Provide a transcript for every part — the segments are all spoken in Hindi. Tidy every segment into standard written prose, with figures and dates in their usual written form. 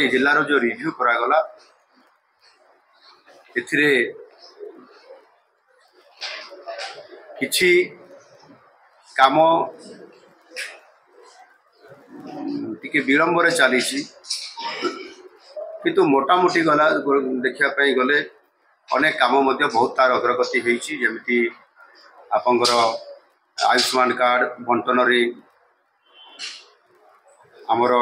ए जिलार जो रिव्यू करागला एथिरे किछि काम टिके विलंबर चली किंतु मोटामोटी गला देखापी गले अनेक काम बहुत तार अग्रगति होती आपंकर आयुष्मान कार्ड बंटन रे आमर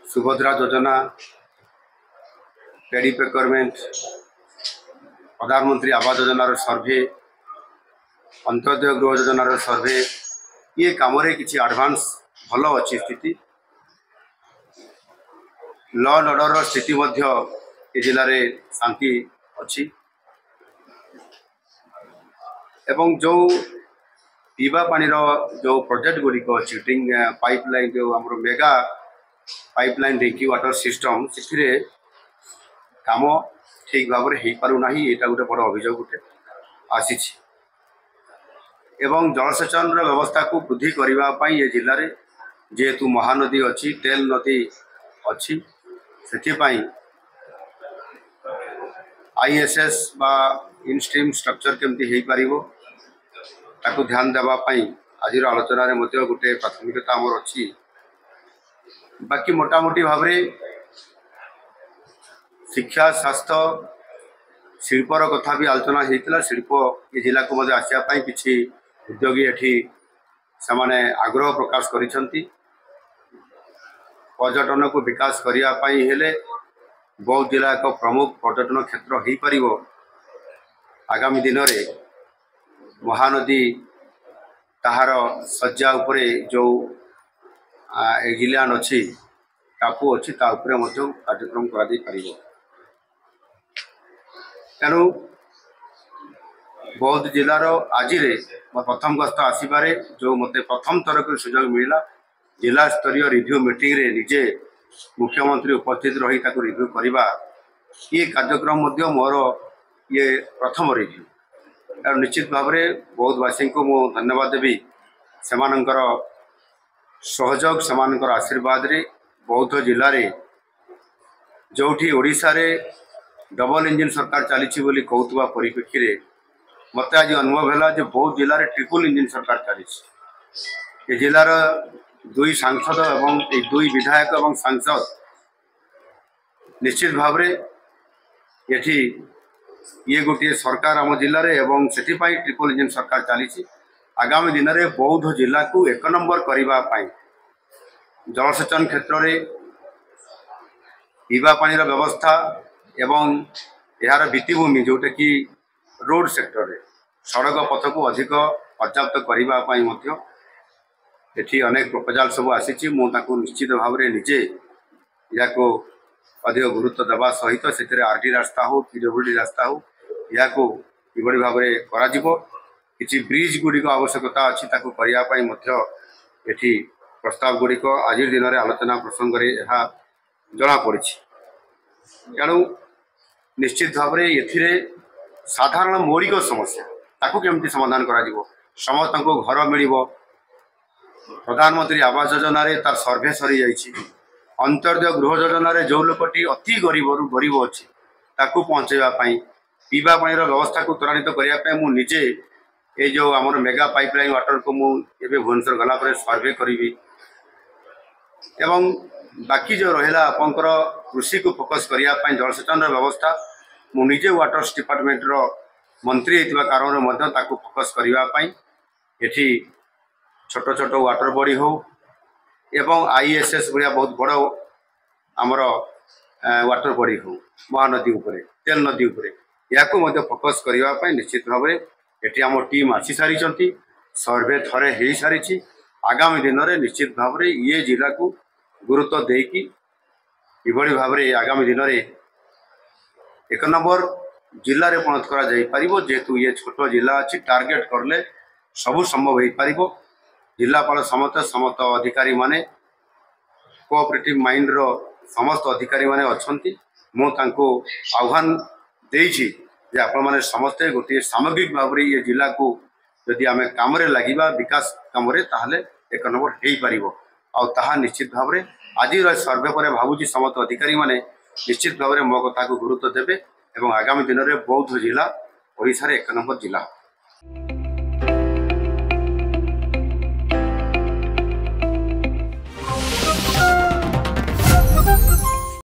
सुभद्रा योजना पेडी प्रिक्योरमेंट प्रधानमंत्री आवास योजनार सर्वे अंत्योदय गृह योजनार सर्वे ये काम किसी एडवांस भल अच्छी स्थिति लॉ एंड ऑर्डर स्थिति मध्य ए जिले में शांति अच्छी एवं जो पीवा पानी जो प्रोजेक्ट गुड़िक अच्छी पाइपलाइन जो आम mega pipeline drinking water system से काम ठीक भाव में हो पारना यहाँ गोटे बड़ अभियोग गोटे आसी एवं जलसेचन व्यवस्था को वृद्धि करने ये जिले में जेहेतु महानदी अच्छी तेल नदी अच्छी से आईएसएस बा इनस्ट्रीम स्ट्रक्चर केमती हो पार ताकू ध्यान देवाई आज आलोचना गोटे प्राथमिकता आमर अच्छी बाकी मोटामोटी भाव शिक्षा स्वास्थ्य शिल्पर कथा भी आलोचना होता शिल्प ये जिला को आसापी किसी उद्योगी एठी से आग्रह प्रकाश करिसेंती पर्यटन को विकास करने बौद्ध जिला एक प्रमुख पर्यटन क्षेत्र हो पार आगामी दिन में महानदी ताहार सज्जा उपरे जो एगिलियान अच्छी टापू अच्छी कार्यक्रम कर तेणु बौद्ध जिलार आज प्रथम गस्त आसबार जो मत प्रथम थरक सुजोग मिला जिला स्तरीय रिव्यू मीटिंग रे निजे मुख्यमंत्री उपस्थित रही रिव्यू करवा ये कार्यक्रम मोर ये प्रथम रिव्यू और निश्चित भाव में बौद्धवासी को मु धन्यवाद देवी सेमानंकर सहयोग सेमानंकर आशीर्वाद रे बौद्ध जिले में जोठी ओडिशा रे डबल इंजिन सरकार चली कहूबा परिप्रेक्षी रे मत आज अनुभव है जो बौद्ध जिले में ट्रिपल इंजिन सरकार चली जिलार दुई सांसद एवं दुई विधायक एवं सांसद निश्चित भाव में ये ये गोटे सरकार आम जिले में एवं से ट्रिपल इंजिन सरकार चली आगामी दिन में बौद्ध जिला को एक नंबर करने जलसेचन क्षेत्र में पीवा पानी व्यवस्था एवं यार भित्तिभूमि जोटा कि रोड सेक्टर रे सड़क पथ को अधिक पर्याप्त करने एठी अनेक प्रपोजाल सब आसी निश्चित भाव में निजे या अधिक गुरुत्व देवा सहित से आरटी रास्ता हो पीडब्ल्यूडी रास्ता हो या कि भाव में किसी ब्रिज गुड़िक आवश्यकता अच्छी करने प्रस्ताव गुड़िक आज दिन में आलोचना प्रसंग में यह जना पड़ी तेणु निश्चित भाव में ये साधारण मौलिक समस्या ताकू केमती समाधान करा समस्त को घर मिल प्रधानमंत्री आवास योजना रे तार सर्वे सरी जाइए अंत्योदय गृह योजना रे जो लोकटी अति गरीब गरीब अच्छी ताकू पहुँचाई पीवा पानी व्यवस्था को त्वरान्वित करने मु निजे ये जो आमर मेगा पाइपलाइन वाटर को मुझे भुवनेश्वर गला सर्वे करी एवं बाकी जो रहा आपंकर कृषि को फोकस करने जलसेचन व्यवस्था मुझे वाटर डिपार्टमेंट मंत्री होता कारण फोकस करने ये छोट छोट वाटर बॉडी हो एवं आईएसएस भाया बहुत बड़ आमर वाटर बॉडी हो महानदी उपरे तेल नदी उपरे या फोकस करने निश्चित भाव में ये आम टीम आसी सारी सर्वे थरे हो सारी आगामी दिन में निश्चित भाव में ये जिला को गुरुत्व देकी इभली भाव में आगामी दिन में एक नंबर जिले में परिणत कर जेहेतु ये छोट जिला अच्छी टार्गेट करले सबू संभव हो पार जिलापाल समस्त अधिकारी माने कोऑपरेटिव माइंड रो समस्त अधिकारी माने अच्छी मुझे आह्वान देछि जे आपण माने समस्ते गोटे सामग्रिक भाव में ये जिला को यदि आम कम लगे विकास कम एक नंबर हो पार निश्चित भाव में आज सर्वे पर भावुँ समस्त अधिकारी मैंने निश्चित भाव में मो कथा को गुरुत्व देवे और आगामी दिन में बौद्ध जिला ओडिशा रे 1 नंबर जिला।